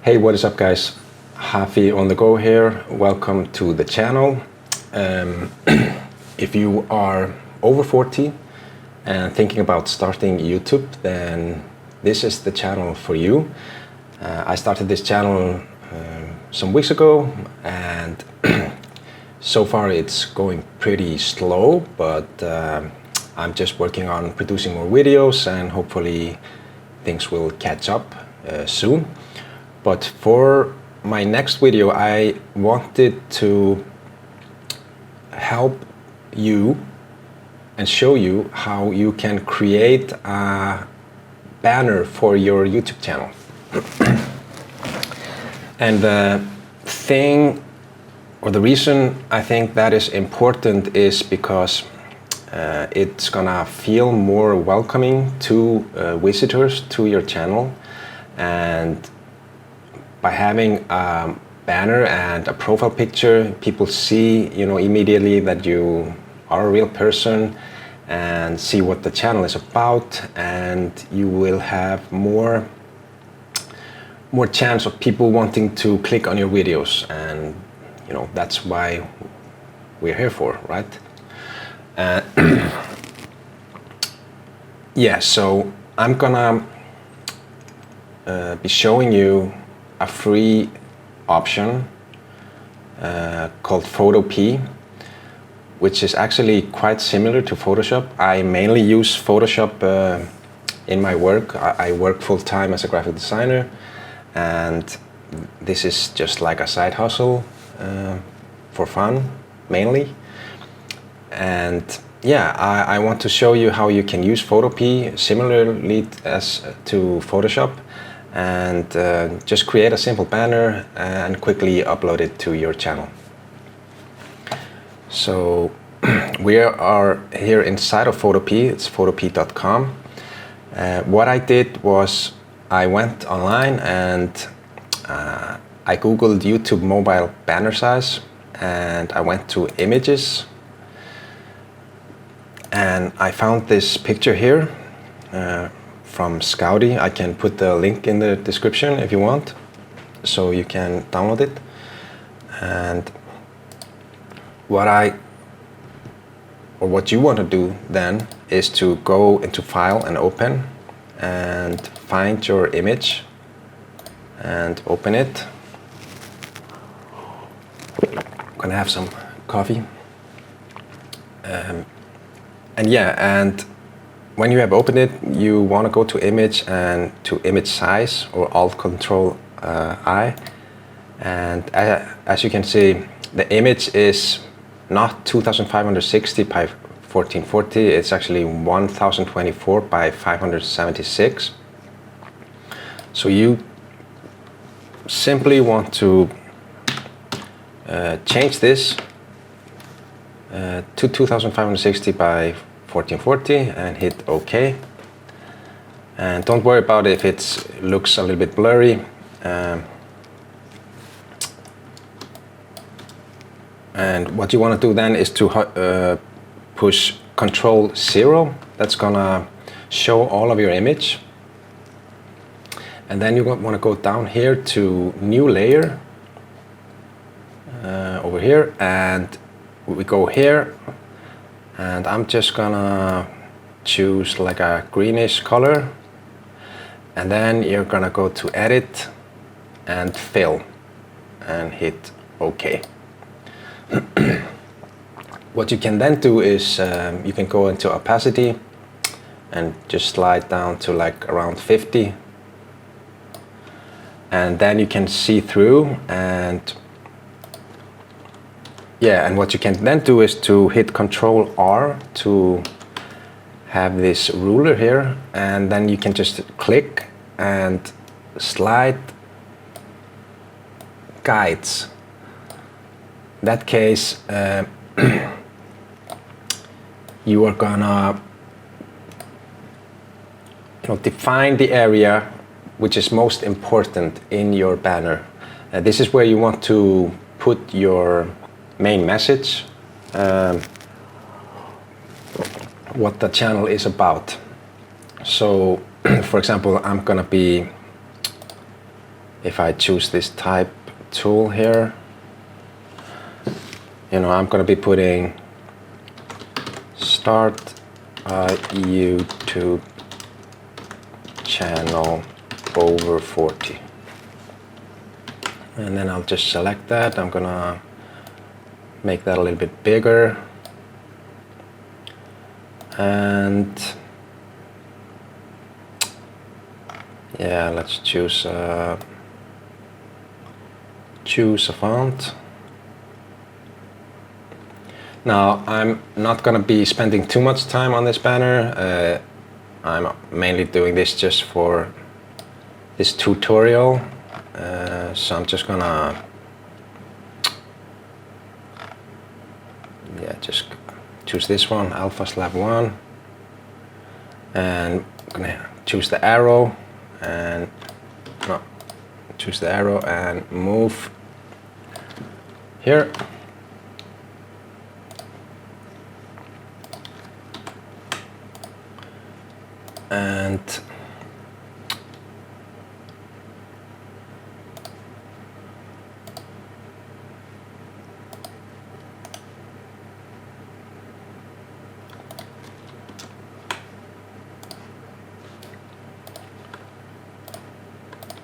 Hey, what is up guys? Hafi on the go here. Welcome to the channel. If you are over 40 and thinking about starting YouTube, then this is the channel for you. I started this channel some weeks ago, and so far it's going pretty slow, but I'm just working on producing more videos and hopefully things will catch up soon. But for my next video, I wanted to help you and show you how you can create a banner for your YouTube channel. And the thing, or the reason I think that is important is because it's gonna feel more welcoming to visitors to your channel. And by having a banner and a profile picture, people see, immediately that you are a real person and see what the channel is about, and you will have more chance of people wanting to click on your videos, and that's why we're here for, right? Yeah, so I'm gonna be showing you a free option called Photopea, which is actually quite similar to Photoshop. I mainly use Photoshop in my work. I work full-time as a graphic designer, and this is just like a side hustle for fun mainly. And yeah, I want to show you how you can use Photopea similarly as to Photoshop, and just create a simple banner and quickly upload it to your channel. So we are here inside of Photopea. It's photopea.com. What I did was I went online and I googled YouTube mobile banner size, and I went to images, and I found this picture here from Scouty. I can put the link in the description if you want, so you can download it. And what you want to do then is to go into File and Open, and find your image and open it. I'm gonna have some coffee. And when you have opened it, you want to go to Image and to Image Size, or Alt-Control-I. And as you can see, the image is not 2560 by 1440, it's actually 1024 by 576. So you simply want to change this to 2560 by 1440 and hit OK. And don't worry about if it looks a little bit blurry. And what you want to do then is to push Control-0. That's gonna show all of your image. And then you want to go down here to New Layer over here, and we go here, and I'm just gonna choose like a greenish color, and then you're gonna go to Edit and Fill and hit OK. What you can then do is you can go into opacity and just slide down to like around 50, and then you can see through. And yeah, and what you can then do is to hit Control-R to have this ruler here, and then you can just click and slide guides. In that case, you are gonna define the area which is most important in your banner. This is where you want to put your main message, what the channel is about. So for example, I'm gonna be if I choose this type tool here, you know, I'm gonna be putting start a YouTube channel over 40. And then I'll just select that. I'm gonna make that a little bit bigger. And yeah, let's choose a font. Now, I'm not gonna be spending too much time on this banner. I'm mainly doing this just for this tutorial. So I'm just gonna just choose this one, Alpha Slab 1, and I'm gonna choose the arrow and choose the arrow and move here. And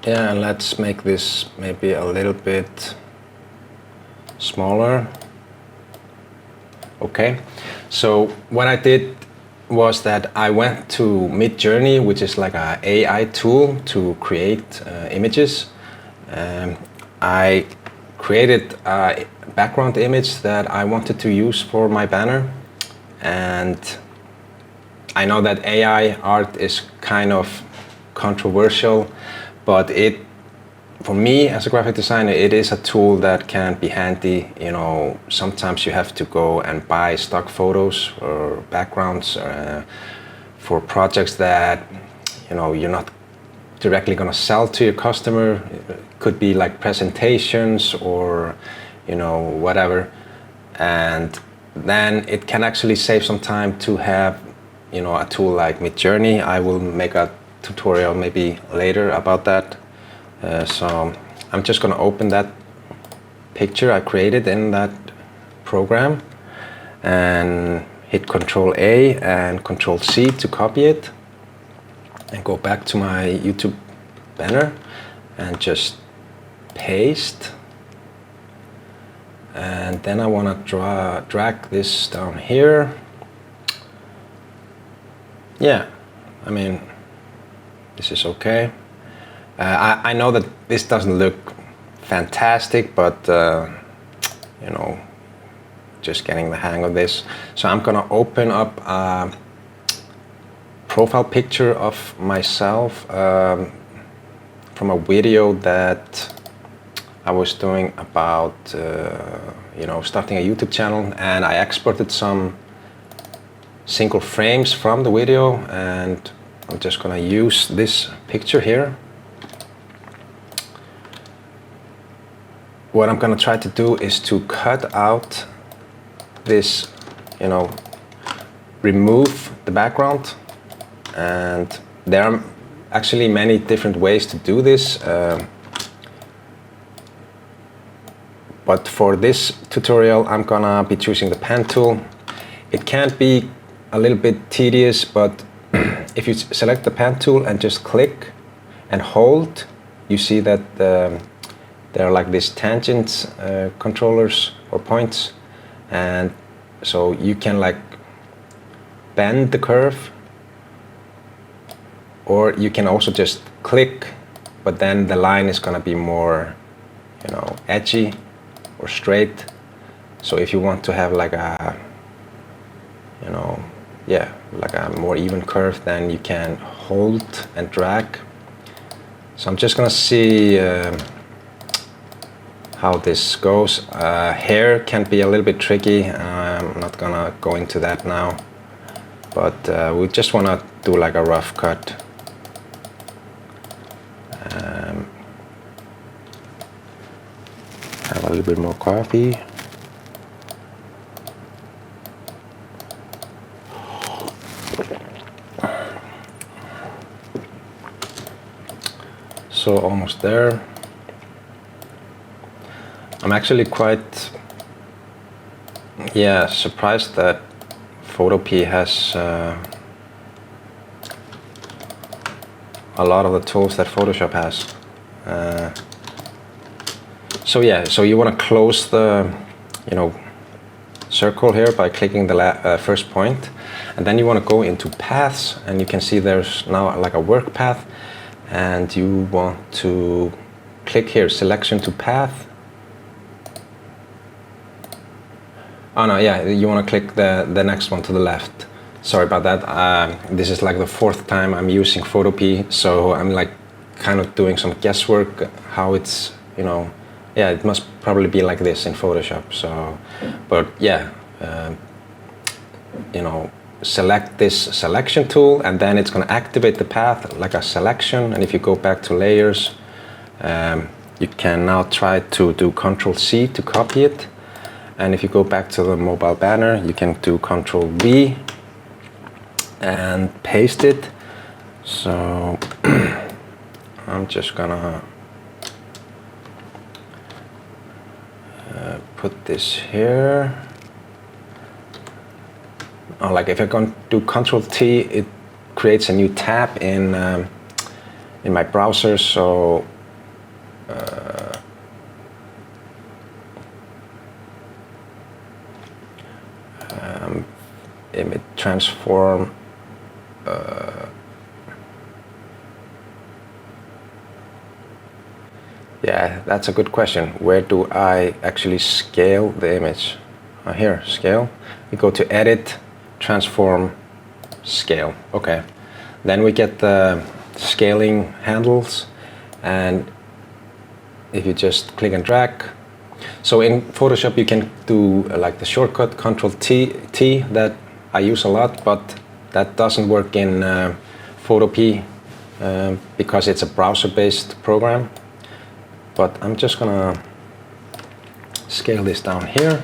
yeah, let's make this maybe a little bit smaller. Okay, so what I did was that I went to Midjourney, which is like an AI tool to create images. I created a background image that I wanted to use for my banner, and I know that AI art is kind of controversial, but for me as a graphic designer, it is a tool that can be handy. You know, sometimes you have to go and buy stock photos or backgrounds for projects that, you know, you're not directly going to sell to your customer. It could be like presentations or, you know, whatever. And then it can actually save some time to have, you know, a tool like Midjourney. I will make a tutorial maybe later about that. So I'm just going to open that picture I created in that program and hit Control A and Control C to copy it, and go back to my YouTube banner and just paste. And then I want to drag this down here. Yeah, I mean, this is okay. I know that this doesn't look fantastic, but you know, just getting the hang of this. So I'm gonna open up a profile picture of myself from a video that I was doing about you know, starting a YouTube channel, and I exported some single frames from the video, and I'm just gonna use this picture here. What I'm gonna try to do is to cut out this, you know, remove the background, and there are actually many different ways to do this. But for this tutorial, I'm gonna be choosing the pen tool. It can be a little bit tedious, but if you select the pen tool and just click and hold, you see that there are like these tangents controllers or points, and so you can like bend the curve, or you can also just click, but then the line is gonna be more, you know, edgy or straight. So if you want to have like a, you know, yeah, like a more even curve, then you can hold and drag. So I'm just gonna see how this goes. Hair can be a little bit tricky. I'm not gonna go into that now, but we just wanna do like a rough cut. Have a little bit more coffee. So almost there. I'm actually quite surprised that Photopea has a lot of the tools that Photoshop has. So you want to close the circle here by clicking the first point, and then you want to go into paths, and you can see there's now like a work path, and you want to click here, selection to path. Oh no, yeah, you want to click the next one to the left. Sorry about that. This is like the 4th time I'm using Photopea, so I'm like kind of doing some guesswork how it's, it must probably be like this in Photoshop. So, but yeah, select this selection tool, and then it's going to activate the path like a selection. And if you go back to layers, you can now try to do Ctrl+C to copy it. And if you go back to the mobile banner, you can do Ctrl+V and paste it. So I'm just gonna put this here. Oh, like if I can do Ctrl+T, it creates a new tab in my browser. So image transform. Yeah, that's a good question. Where do I actually scale the image? Here, scale. We go to edit, transform, scale. Okay. Then we get the scaling handles, and if you just click and drag. So in Photoshop you can do like the shortcut Ctrl+T that I use a lot, but that doesn't work in Photopea because it's a browser-based program. But I'm just gonna scale this down here,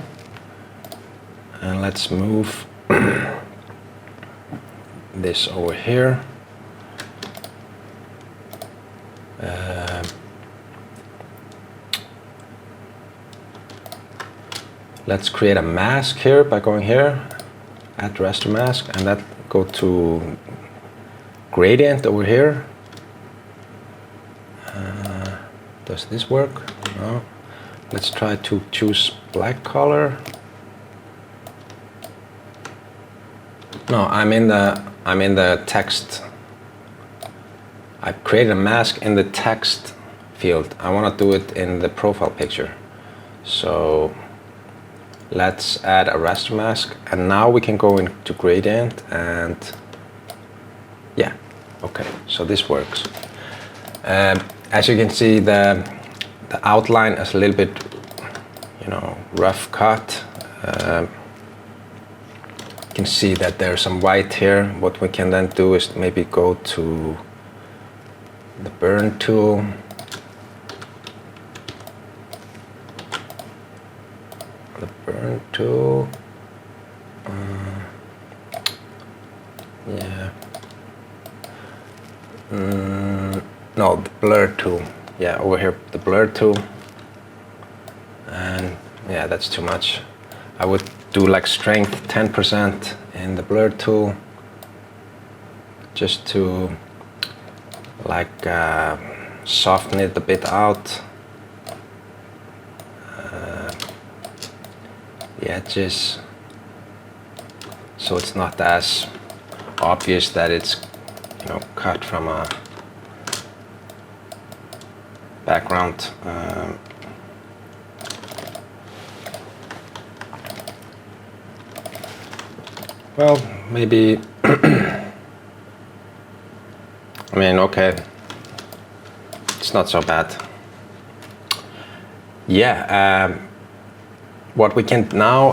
and let's move this over here. Let's create a mask here by going here, add raster mask, and that go to gradient over here. Does this work? No. Let's try to choose black color. No, I'm in the text. I created a mask in the text field. I want to do it in the profile picture. So let's add a raster mask, and now we can go into gradient, and yeah, okay, so this works. As you can see, the outline is a little bit, rough cut. You can see that there's some white here. What we can then do is maybe go to the burn tool. The burn tool. Yeah. No, the blur tool. Yeah, over here, the blur tool. And yeah, that's too much. I would do like strength 10% in the blur tool, just to like soften it a bit out. The edges, so it's not as obvious that it's cut from a background. Well, maybe I mean, okay, it's not so bad. Yeah, what we can now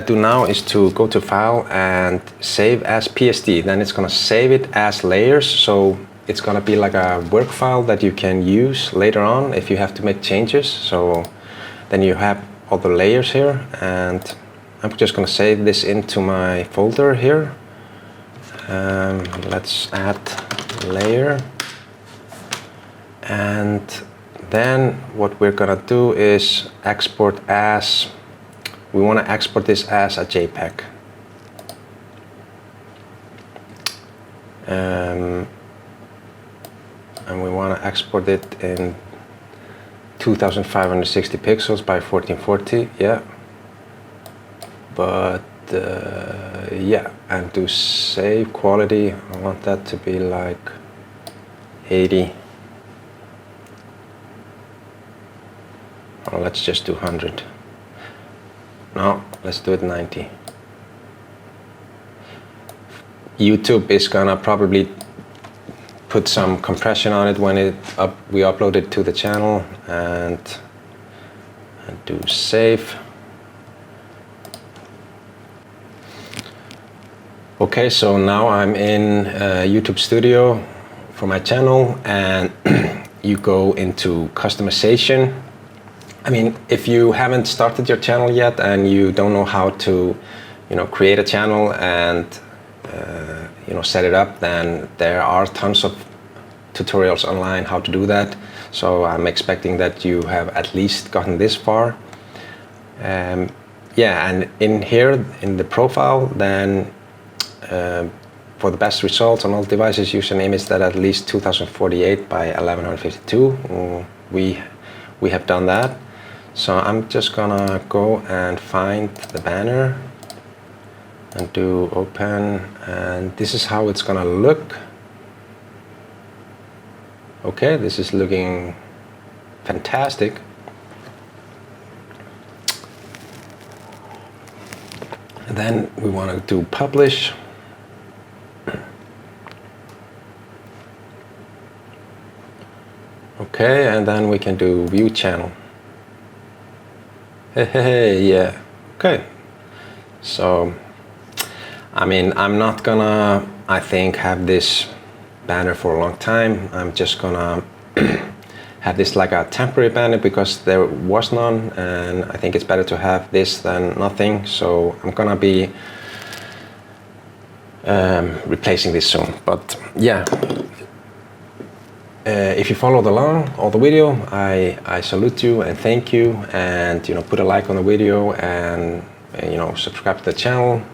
do now is to go to File and Save as PSD. Then it's going to save it as layers, so it's going to be like a work file that you can use later on if you have to make changes. So then you have all the layers here, and I'm just going to save this into my folder here. Let's add layer, and Then what we're gonna do is export as, we want to export this as a JPEG. And we want to export it in 2560 pixels by 1440, yeah. But yeah, and to save quality, I want that to be like 80. Oh, let's just do 100. No, let's do it 90. YouTube is gonna probably put some compression on it when we upload it to the channel, and do save. Okay, so now I'm in YouTube Studio for my channel, and you go into customization. I mean, if you haven't started your channel yet and you don't know how to, create a channel and set it up, then there are tons of tutorials online how to do that. So I'm expecting that you have at least gotten this far. Yeah, and in here in the profile, then for the best results on all devices, use an image that at least 2048 by 1152. We have done that. So I'm just gonna go and find the banner and do open, and this is how it's gonna look. Okay, this is looking fantastic. And then we want to do publish. Okay, and then we can do view channel. Hey, yeah, okay. So, I mean, I'm not gonna, I think, have this banner for a long time. I'm just gonna have this like a temporary banner because there was none, and I think it's better to have this than nothing. So I'm gonna be replacing this soon. But yeah, if you followed along all the video, I salute you and thank you, and put a like on the video, and subscribe to the channel.